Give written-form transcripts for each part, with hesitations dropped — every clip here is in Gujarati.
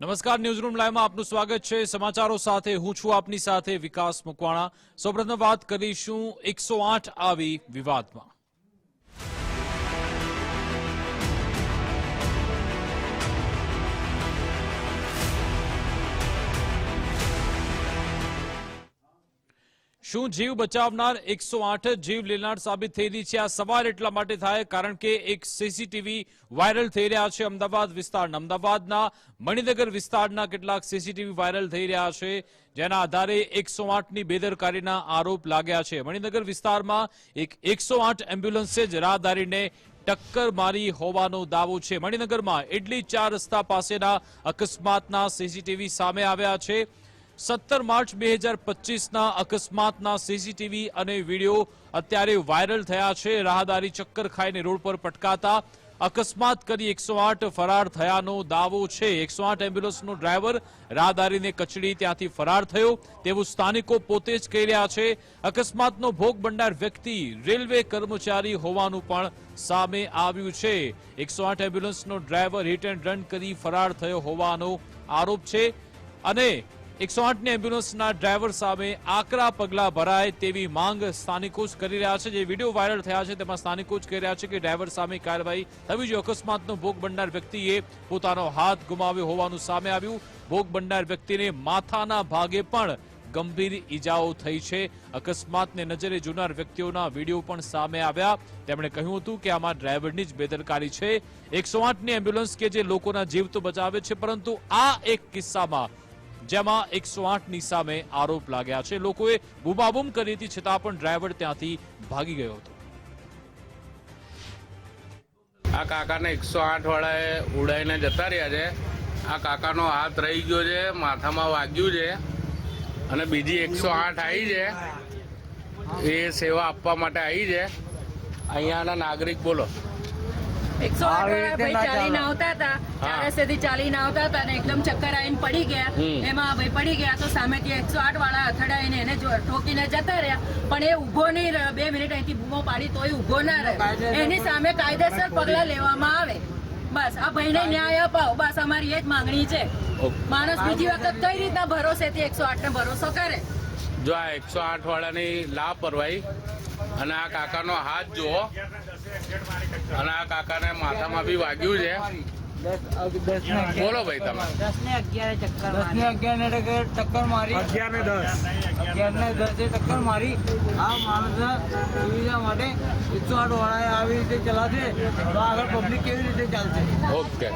નમસ્કાર, ન્યૂઝરૂમ લાઈવમાં આપનું સ્વાગત છે। સમાચારો સાથે હું છું આપની સાથે વિકાસ મકવાણા। સૌપ્રથમ વાત કરીશું 108 આવી વિવાદમાં। શું જીવ બચાવનાર 108 જીવ લેનાર સાબિત થઈ રહી છે? આ સવાલ એટલા માટે થાય કારણ કે એક સીસીટીવી વાયરલ થઈ રહ્યા છે અમદાવાદ વિસ્તારના। અમદાવાદના મણિનગર વિસ્તારના કેટલાક સીસીટીવી વાયરલ થઈ રહ્યા છે, જેના આધારે 108ની બેદરકારીના આરોપ લાગ્યા છે। મણિનગર વિસ્તારમાં એક 108 એમ્બ્યુલન્સે જ રાહદારીને ટક્કર મારી હોવાનો દાવો છે। મણિનગરમાં ઇડલી 4 રસ્તા પાસેના અકસ્માતના સીસીટીવી સામે આવ્યા છે। 17 માર્ચ 2025ના અકસ્માતના સીસીટીવી અને વિડીયો અત્યારે વાયરલ થયા છે। રાહદારી ચક્કર ખાઈને રોડ પર પટકાતા અકસ્માત કરી 108 ફરાર થયાનો દાવો છે। 108 એમ્બ્યુલન્સનો ડ્રાઈવર રાહદારીને કચડી ત્યાંથી ફરાર થયો તેવું સ્થાનિકો પોતે જ કહી રહ્યા છે। અકસ્માતનો ભોગ બનનાર વ્યક્તિ રેલવે કર્મચારી હોવાનું પણ સામે આવ્યું છે। 108 એમ્બ્યુલન્સનો ડ્રાઈવર હિટ એન્ડ રન કરી ફરાર થયો હોવાનો આરોપ છે અને 108ની એમ્બ્યુલન્સના ડ્રાઈવર સામે આકરા પગલા ભરાય તેવી માંગ સ્થાનિકો જ કરી રહ્યા છે। જે વિડીયો વાયરલ થયા છે તેમાં સ્થાનિકો જ કહી રહ્યા છે કે ડ્રાઈવર સામે કાર્યવાહી થવી જોઈએ। અકસ્માતનો ભોગ બનનાર વ્યક્તિએ પોતાનો હાથ ગુમાવ્યો હોવાનું સામે આવ્યું। ભોગ બનનાર વ્યક્તિને માથાના ભાગે પણ ગંભીર ઈજાઓ થઈ છે। અકસ્માતને નજરે જોનાર વ્યક્તિઓના વિડીયો પણ સામે આવ્યા। તેમણે કહ્યું હતું કે આમાં ડ્રાઈવરની જ બેદરકારી છે। 108ની એમ્બ્યુલન્સ કે જે લોકોના જીવ તો બચાવે છે, પરંતુ આ એક કિસ્સામાં જેમાં 108ની સામે આરોપ લાગ્યા છે। લોકોએ બૂમાબૂમ કરી હતી છતાં પણ ડ્રાઈવર ત્યાંથી ભાગી ગયો હતો। આ કાકાને 108 વાળાએ ઉડાઈને જતા રહ્યા છે। આ કાકાનો હાથ રહી ગયો છે, માથામાં વાગ્યું છે અને બીજી 108 આવી છે, એ સેવા આપવા માટે આવી છે। અહીંયાના નાગરિક બોલો। 108 ભાઈ ચાલીને આવતા હતા, 4 રસ્તેથી ચાલીને આવતા હતા અને એકદમ ચક્કર આવીને પડી ગયા। એમાં ભાઈ પડી ગયા તો સામેથી 108 વાળા અથડાઈને એને ઠોકીને જતા રહ્યા, પણ એ ઉભો નહીં રહ્યો। 2 મિનિટ અહીંથી બૂમો પાડી તોય ઉભો ના રહ્યો। એની સામે કાયદેસર પગલા લેવામાં આવે। બસ આ ભાઈને ન્યાય અપાવો, બસ અમારી એ જ માંગણી છે। માણસ બીજી વખત કઈ રીતના ભરોસેથી 108 ને ભરોસો કરે? જો આ 108 વાળાની લાપરવાહી અને આ કાકાનો હાથ જુઓ અને આ કાકાને માથામાં બી વાગ્યું છે। બોલો ભાઈ તમે। 10 ને 11 ટક્કર મારી, 11 ને 10 ટક્કર મારી। આ માણસના સુવિધા માટે 108 વાળાએ આવી રીતે ચલાવશે તો આગળ પબ્લિક કેવી રીતે ચાલશે? ઓકે।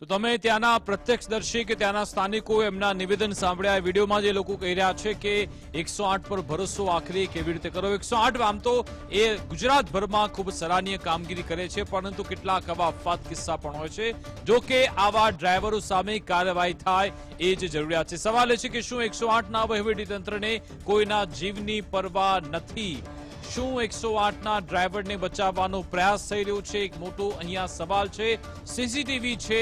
તો તમે ત્યાંના પ્રત્યક્ષદર્શી કે ત્યાંના સ્થાનિકો એમના નિવેદન સાંભળ્યા। વિડીયોમાં જે લોકો કહી રહ્યા છે કે 108 પર ભરોસો આખરી કેવી રીતે કરો? 108 આમ તો એ ગુજરાતભરમાં ખૂબ સરાહનીય કામગીરી કરે છે, પરંતુ કેટલાક આવા અફવાદ કિસ્સા પણ હોય છે। જો કે આવા ડ્રાઈવરો સામે કાર્યવાહી થાય એ જ જરૂરિયાત છે। સવાલ એ છે કે શું 108ના વહીવટીતંત્રને કોઈના જીવની પરવા નથી? શું 108ના ડ્રાઈવરને બચાવવાનો પ્રયાસ થઈ રહ્યો છે? એક મોટો અહીંયા સવાલ છે। સીસીટીવી છે,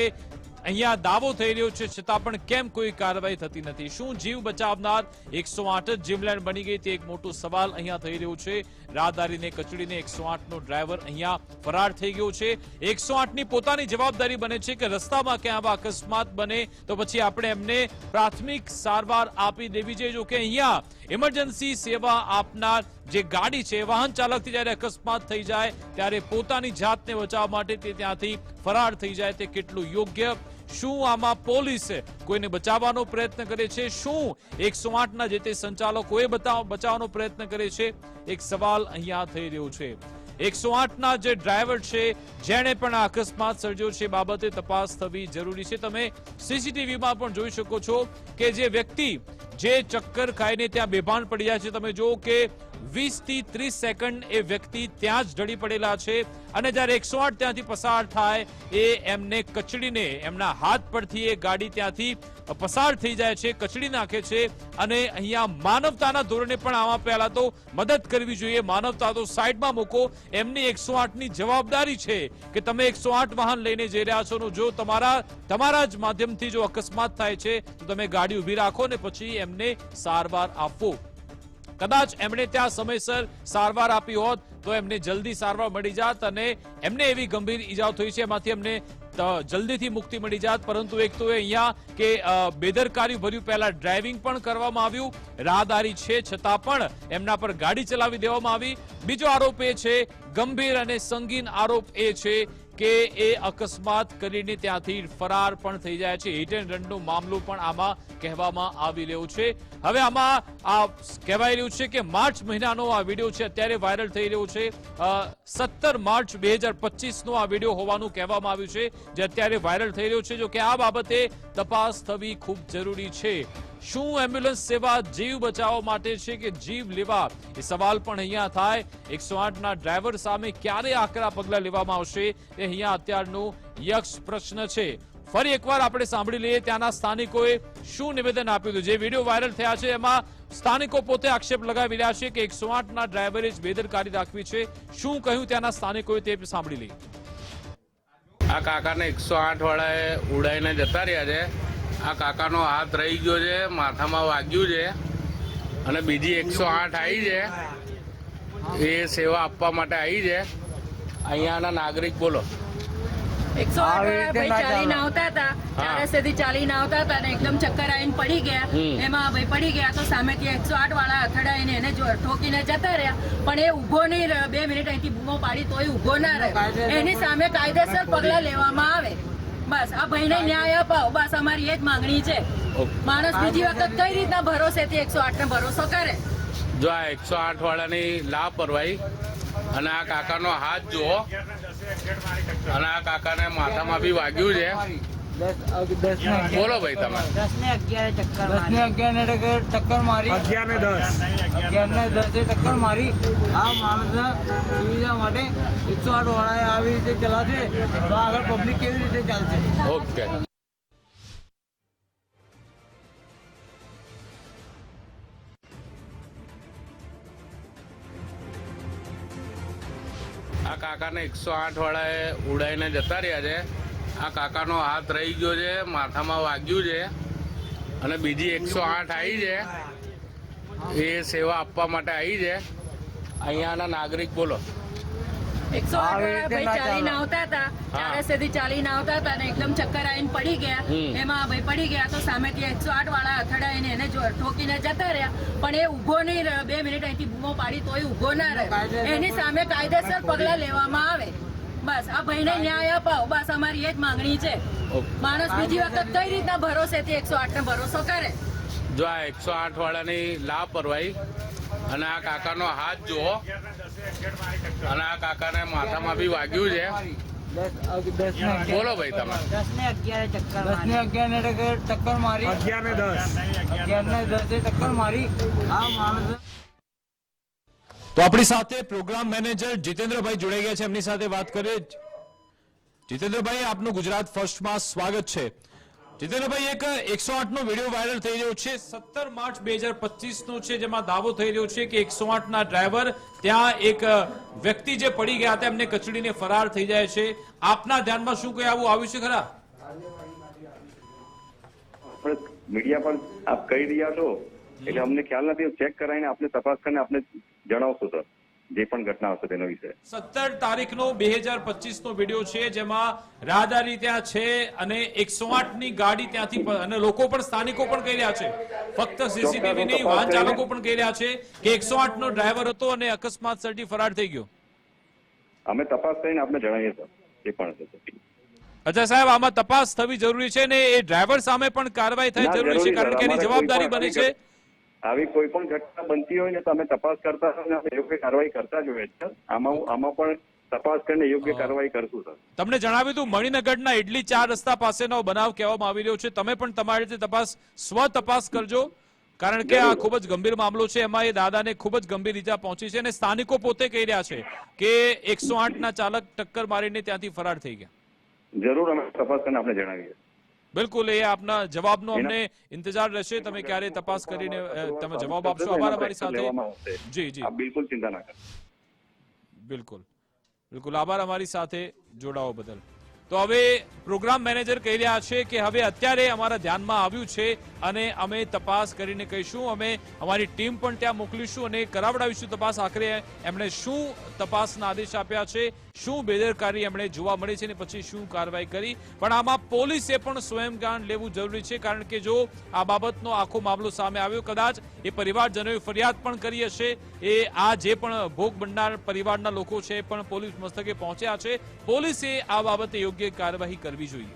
અહીંયા દાવો થઈ રહ્યો છે, છતાં પણ કેમ કોઈ કાર્યવાહી થતી નથી? શું જીવ બચાવનાર 108 જ જીવલેણ બની ગઈ? તે એક મોટો સવાલ અહીંયા થઈ રહ્યો છે। રાહદારીને કચડીને 108નો ડ્રાઈવર અહીંયા ફરાર થઈ ગયો છે। 108ની પોતાની જવાબદારી બને છે કે રસ્તામાં ક્યાં આવા અકસ્માત બને તો પછી આપણે એમને પ્રાથમિક સારવાર આપી દેવી જોઈએ। જો કે અહીંયા ઇમરજન્સી સેવા આપનાર જે ગાડી છે, વાહન ચાલકથી જ્યારે અકસ્માત થઈ જાય ત્યારે પોતાની જાતને બચાવવા માટે તે ત્યાંથી ફરાર થઈ જાય, તે કેટલું યોગ્ય? શું આમાં પોલીસ કોઈને બચાવવાનો પ્રયત્ન કરે છે? શું 108ના જે તે સંચાલકો એ બચાવવાનો પ્રયત્ન કરે છે? એક સવાલ અહીંયા થઈ રહ્યો છે। 108ના જે ડ્રાઈવર છે, જેણે પણ આ અકસ્માત સર્જ્યો છે, બાબતે તપાસ થવી જરૂરી છે। તમે સીસીટીવીમાં પણ જોઈ શકો છો કે જે વ્યક્તિ જે ચક્કર ખાઈને ત્યાં બેભાન પડી જાય છે, તમે જો કે 20 થી 30 સેકન્ડ એ વ્યક્તિ ત્યાં જ ઢળી પડેલા છે અને જ્યારે 108 ત્યાંથી પસાર થાય એ એમને કચડીને એમના હાથ પરથી એ ગાડી ત્યાંથી પસાર થઈ જાય છે, કચડી નાખે છે। અને અહીંયા માનવતાના ધોરણે પણ આમાં પહેલા તો મદદ કરવી જોઈએ। માનવતા તો સાઈડમાં મૂકો, એમની 108ની જવાબદારી છે કે તમે 108 વાહન લઈને જઈ રહ્યા છો, જો તમારા જ માધ્યમથી જો અકસ્માત થાય છે તો તમે ગાડી ઊભી રાખો ને પછી એમને સારવાર આપો। કદાચ એમણે ત્યાં સમયસર સારવાર આપી હોત તો એમને જલ્દી સારવાર મળી જાત અને એમને એવી ગંભીર ઈજાઓ થઈ છે એમાંથી એમને જલ્દીથી મુક્તિ મળી જાત, પરંતુ એક તો એ અહીંયા કે બેદરકારી ભર્યું પહેલા ડ્રાઇવિંગ પણ કરવામાં આવ્યું, રાહદારી છે છતાં પણ એમના પર ગાડી ચલાવી દેવામાં આવી. બીજો આરોપ એ છે, ગંભીર અને સંગીન આરોપ એ છે કે એ અકસ્માત કરીને ત્યાંથી ફરાર પણ થઈ જાય છે. હિટ એન્ડ રનનો મામલો પણ આમાં કહેવામાં આવી રહ્યો છે. હવે આમાં આ કહેવાય રહ્યું છે કે માર્ચ મહિનાનો આ વિડીયો છે, અત્યારે વાયરલ થઈ રહ્યો છે. 17 માર્ચ 2025નો આ વિડીયો હોવાનું કહેવામાં આવ્યું છે, જે અત્યારે વાયરલ થઈ રહ્યો છે. જો કે આ બાબતે તપાસ થવી ખૂબ જરૂરી છે. શું એમ્બ્યુલન્સ સેવા જીવ બચાવવા માટે છે કે જીવ લેવા, એ સવાલ પણ અહીંયા થાય. 108ના ડ્રાઈવર સામે ક્યારે આકરા પગલા લેવામાં આવશે, એ અહીંયા અત્યારનો યક્ષ પ્રશ્ન છે. ફરી એકવાર આપણે સાંભળી લઈએ ત્યાંના સ્થાનિકોએ શું નિવેદન આપ્યું હતું. જે વિડીયો વાયરલ થયા છે એમાં સ્થાનિકો પોતે આક્ષેપ લગાવી રહ્યા છે કે 108ના ડ્રાઈવરે જ બેદરકારી દાખવી છે. શું કહ્યું ત્યાંના સ્થાનિકોએ તે સાંભળી લઈએ. આ કાકાને 108 વાળાએ ઉડાઈને જતા રહ્યા છે. આ કાકાનો હાથ રહી ગયો છે, માથામાં વાગ્યું છે, અને બીજી 108 આવી છે, એ સેવા આપવા માટે આવી છે. અહીંયાના નાગરિક બોલો. 108 વાળા ભાઈ ચાલીને આવતા હતા, 4 રસ્તેથી ચાલીને આવતા હતા અને એકદમ ચક્કર આવીને પડી ગયા. એમાં ભાઈ પડી ગયા તો સામેથી 108 વાળા અથડાઈને એને ઠોકીને જતા રહ્યા, પણ એ ઉભો નહીં રહ્યો. 2 મિનિટ અહીંથી બૂમો પાડી તોય ઉભો ના રહ્યો. એની સામે કાયદેસર પગલા લેવામાં આવે. બસ આ ભાઈને ન્યાય અપાવો, બસ અમારી એ જ માંગણી છે. માણસ બીજી વખત કઈ રીતના ભરોસેથી 108 ને ભરોસો કરે. જો આ 108 વાળાની લાપરવાહી, અને આ કાકાનો હાથ જુઓ, અને આ કાકાને માથામાં બી વાગ્યું છે. બોલો ભાઈ તમે. 10 ને 11 ટક્કર મારી. 11 ને 10 ટક્કર મારી. આ માણસના સુવિધા માટે 108 વાળાએ આવી રીતે ચલાવશે તો આગળ પબ્લિક કેવી રીતે ચાલશે? ઓકે. આ કાકાને 108 વાળાએ ઉડાઈને જતા રહ્યા છે. આ કાકાનો હાથ રહી ગયો છે, માથામાં વાગ્યું છે, અને બીજી 108 આવી છે, એ સેવા આપવા માટે આવી છે. અહીંયાના નાગરિક બોલો. 108 વાળા ભાઈ ચાલીને આવતા હતા, 4 રસ્તેથી ચાલીને આવતા હતા અને એકદમ ચક્કર આવીને પડી ગયા. એમાં ભાઈ પડી ગયા તો સામેથી 108 વાળા અથડાઈને એને ઠોકીને જતા રહ્યા, પણ એ ઉભો નહીં રહ્યો. 2 મિનિટ અહીંથી બૂમો પાડી તોય ઉભો ના રહ્યો. એની સામે કાયદેસર પગલા લેવામાં આવે. બસ આ ભાઈને ન્યાય અપાવો, બસ અમારી એ જ માંગણી છે. માણસ બીજી વખત કઈ રીતના ભરોસેથી 108 ને ભરોસો કરે. જો આ 108 વાળાની લાપરવાહી, અને આ કાકાનો હાથ જુઓ, અને આ કાકાને માથામાં બી વાગ્યું છે. બોલો ભાઈ તમે. 10 ને 11 ટક્કર મારી. 11 ને 10 ટક્કર મારી. આ માણસ. તો આપણી સાથે પ્રોગ્રામ મેનેજર જીતેન્દ્રભાઈ જોડાઈ ગયા છે, એમની સાથે વાત કરીએ. જીતેન્દ્રભાઈ, આપનું ગુજરાત ફર્સ્ટમાં સ્વાગત છે. જીતેન્દ્રભાઈ, એક 108નો વિડીયો વાયરલ થઈ રહ્યો છે, 17 માર્ચ 2025નો છે, જેમાં દાવો થઈ રહ્યો છે કે 108ના ડ્રાઈવર ત્યાં એક વ્યક્તિ જે પડી ગયા હતા એમને કચડીને ફરાર થઈ જાય છે. આપના ધ્યાનમાં શું કઈ આવું આવ્યું છે ખરા? મીડિયા પર આપ કહી રહ્યા છો એટલે અમને ખ્યાલ નથી. ચેક કરાવીને આપને તપાસ કરીને આપને જણાવશો સર, જે પણ ઘટના હશે તેના વિશે. 17 તારીખનો 2025નો વિડીયો છે, જેમાં રાહદારી ત્યાં છે અને 108ની ગાડી ત્યાંથી, અને લોકો પણ સ્થાનિકો પણ કહી રહ્યા છે, ફક્ત સીસીટીવી નહીં, વાહન ચાલકો પણ કહી રહ્યા છે કે 108નો ડ્રાઈવર હતો અને અકસ્માત સર્જી ફરાર થઈ ગયો. અમે તપાસ કરીને આપને જણાવીએ સર, જે પણ હશે. અચ્છા સાહેબ, આમાં તપાસ થવી જરૂરી છે ને એ ડ્રાઈવર સામે પણ કાર્યવાહી થઈ જરૂરી છે, કારણ કે એની જવાબદારી બની છે. આવી કોઈ પણ ઘટના બનતી હોય ને તો અમે તપાસ કરતા હોય ને યોગ્ય કાર્યવાહી કરતા જ હોઈએ છીએ. આમાં પણ તપાસ કરીને યોગ્ય કાર્યવાહી કરશું સર. તમને જણાવ્યું હતું મણિનગરના ઇડલી 4 રસ્તા પાસેનો બનાવ કહેવામાં આવી રહ્યો છે. તમે પણ તમારી રીતે તપાસ તપાસ કરજો, કારણ કે આ ખૂબ જ ગંભીર મામલો છે. એમાં એ દાદાને ખૂબ જ ગંભીર ઈજા પહોંચી છે અને સ્થાનિકો પોતે કહી રહ્યા છે કે 108ના ચાલક ટક્કર મારીને ત્યાંથી ફરાર થઈ ગયા. જરૂર અમે તપાસ કરીને આપણે જણાવીએ. બિલકુલ, એ આપના જવાબનો અમને ઇંતજાર રહેશે. તમે ક્યારે તપાસ કરીને તમે જવાબ આપશો. આભાર અમારી સાથે. જી જી, બિલકુલ ચિંતા ના કરો. બિલકુલ આભાર અમારી સાથે જોડાવા બદલ. તો હવે પ્રોગ્રામ મેનેજર કહી રહ્યા છે કે હવે અત્યારે અમારા ધ્યાનમાં આવ્યું છે અને અમે તપાસ કરીને કહીશું, અમે અમારી ટીમ પણ ત્યાં મોકલીશું અને કરાવડાવીશું તપાસ. આખરે એમણે શું તપાસના આદેશ આપ્યા છે, શું બેદરકારી એમણે જોવા મળી છે અને પછી શું કાર્યવાહી કરી. પણ આમાં પોલીસે પણ સ્વયં જ્ઞાન લેવું જરૂરી છે, કારણ કે જો આ બાબતનો આખો મામલો સામે આવ્યો, કદાચ એ પરિવારજનોએ ફરિયાદ પણ કરી હશે, એ આ જે પણ ભોગ બનનાર પરિવારના લોકો છે પણ પોલીસ મસ્તકે પહોંચ્યા છે. પોલીસે આ બાબતે યોગ્ય કાર્યવાહી કરવી જોઈએ.